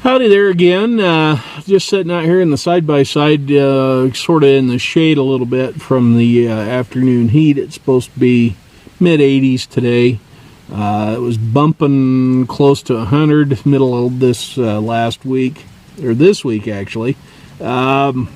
Howdy there again. Just sitting out here in the side-by-side, sort of in the shade a little bit from the afternoon heat. It's supposed to be mid-80s today. It was bumping close to 100 middle of this last week, or this week actually. Anyway,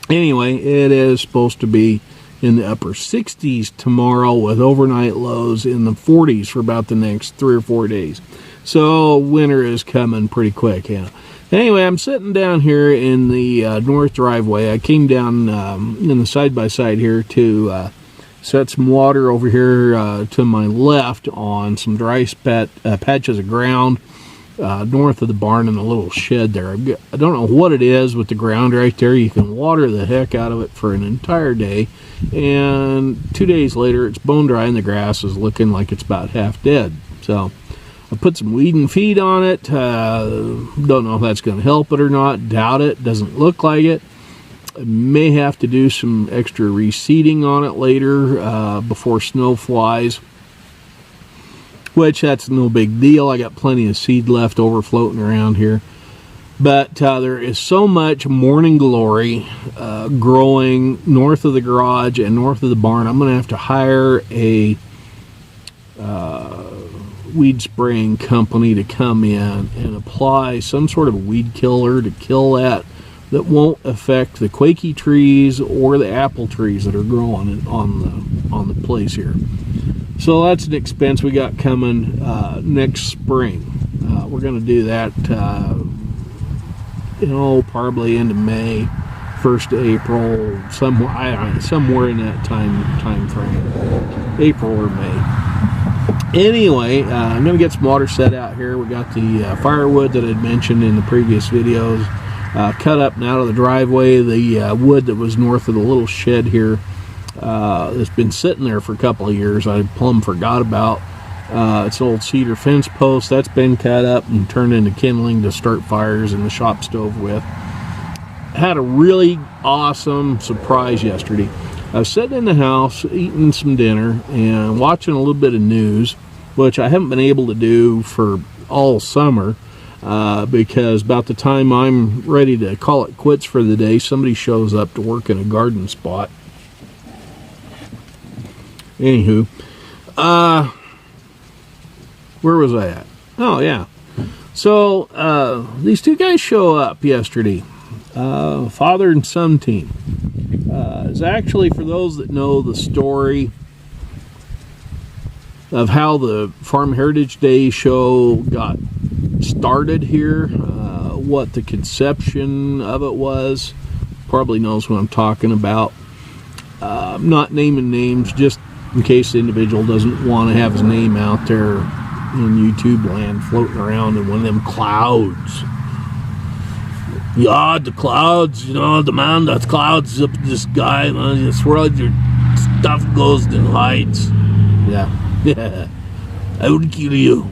it is supposed to be in the upper 60s tomorrow with overnight lows in the 40s for about the next 3 or 4 days. So winter is coming pretty quick, yeah. Anyway, I'm sitting down here in the north driveway. I came down in the side-by-side here to set some water over here to my left on some dry patches of ground north of the barn in a little shed there. I don't know what it is with the ground right there. You can water the heck out of it for an entire day, and 2 days later it's bone dry and the grass is looking like it's about half dead. So I put some weed and feed on it. Don't know if that's going to help it or not. Doubt it. Doesn't look like it. I may have to do some extra reseeding on it later before snow flies, which that's no big deal. I got plenty of seed left over floating around here. But there is so much morning glory growing north of the garage and north of the barn. I'm going to have to hire a weed spraying company to come in and apply some sort of weed killer to kill that won't affect the quaky trees or the apple trees that are growing on the place here. So that's an expense we got coming next spring. We're going to do that probably into May, 1st April, somewhere in that time frame, April or May. Anyway, I'm going to get some water set out here. We got the firewood that I'd mentioned in the previous videos cut up and out of the driveway. The wood that was north of the little shed here that's been sitting there for a couple of years, I plumb forgot about. It's an old cedar fence post that's been cut up and turned into kindling to start fires in the shop stove with. Had a really awesome surprise yesterday. I was sitting in the house eating some dinner and watching a little bit of news, which I haven't been able to do for all summer because about the time I'm ready to call it quits for the day, somebody shows up to work in a garden spot. Anywho, where was I at? Oh, yeah. So these two guys show up yesterday, father and son team. Is actually, for those that know the story of how the Farm Heritage Day show got started here, what the conception of it was, probably knows what I'm talking about. I'm not naming names just in case the individual doesn't want to have his name out there in YouTube land floating around in one of them clouds. Yeah, the clouds, the man that clouds up in the sky, man, that's where all your stuff goes and hides. Yeah. I would kill you.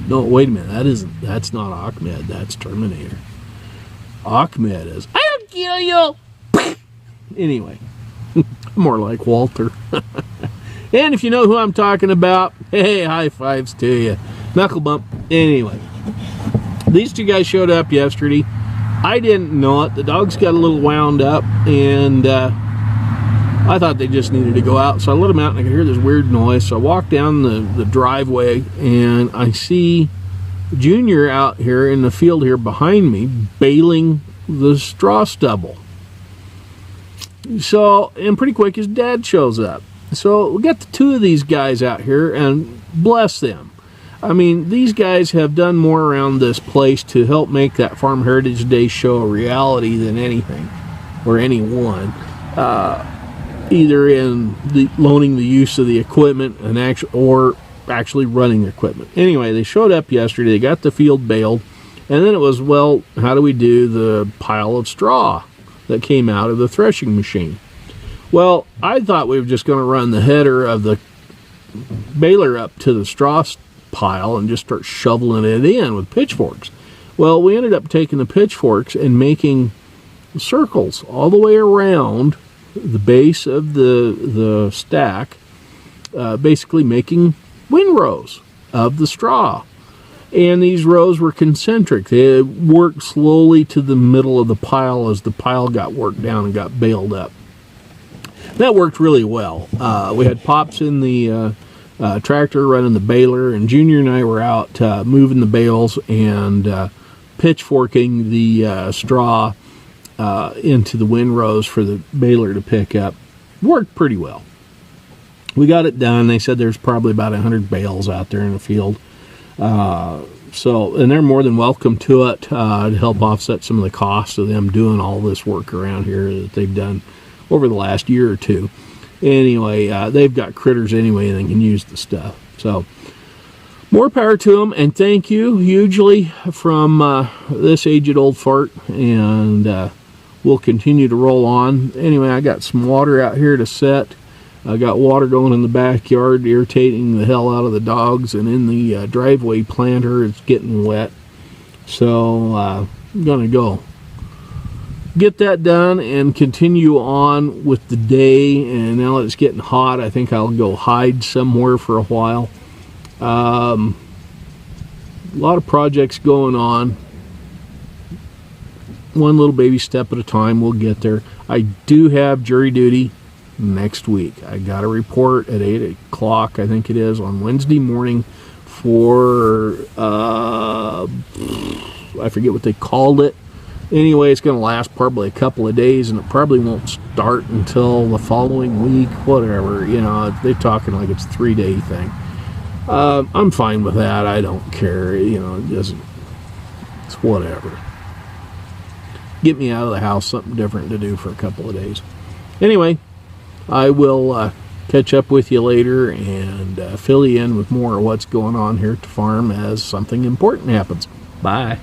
No, wait a minute, that's not Ahmed, that's Terminator. Ahmed is, I will kill you. Anyway, more like Walter. And if you know who I'm talking about, hey, high fives to you. Knuckle bump. Anyway, these two guys showed up yesterday. I didn't know it. The dogs got a little wound up, and I thought they just needed to go out. So I let them out, and I could hear this weird noise. So I walked down the driveway, and I see Junior out here in the field here behind me baling the straw stubble. So, and pretty quick, his dad shows up. So we got the two of these guys out here, and bless them. I mean, these guys have done more around this place to help make that Farm Heritage Day show a reality than anything, or anyone. Either in loaning the use of the equipment and actually running the equipment. Anyway, they showed up yesterday. They got the field baled, and then it was, well, how do we do the pile of straw that came out of the threshing machine? Well, I thought we were just going to run the header of the baler up to the straw pile and just start shoveling it in with pitchforks. Well, we ended up taking the pitchforks and making circles all the way around the base of the stack, basically making windrows of the straw. And these rows were concentric. They worked slowly to the middle of the pile as the pile got worked down and got baled up. That worked really well. We had Pops in the tractor running the baler, and Junior and I were out moving the bales and pitchforking the straw into the windrows for the baler to pick up. Worked pretty well. We got it done. They said there's probably about 100 bales out there in the field. And they're more than welcome to it to help offset some of the costs of them doing all this work around here that they've done over the last year or two. Anyway, they've got critters anyway, and they can use the stuff. So, more power to them, and thank you hugely from this aged old fart, and we'll continue to roll on. Anyway, I got some water out here to set. I got water going in the backyard, irritating the hell out of the dogs, and in the driveway planter, it's getting wet. So, I'm going to go get that done and continue on with the day. And now that it's getting hot, I think I'll go hide somewhere for a while. A lot of projects going on. One little baby step at a time. We'll get there. I do have jury duty next week. I got a report at 8 o'clock, I think it is, on Wednesday morning for, I forget what they called it. Anyway, it's going to last probably a couple of days, and it probably won't start until the following week, whatever. You know, they're talking like it's a 3-day thing. I'm fine with that. I don't care. You know, it's whatever. Get me out of the house, something different to do for a couple of days. Anyway, I will catch up with you later and fill you in with more of what's going on here at the farm as something important happens. Bye.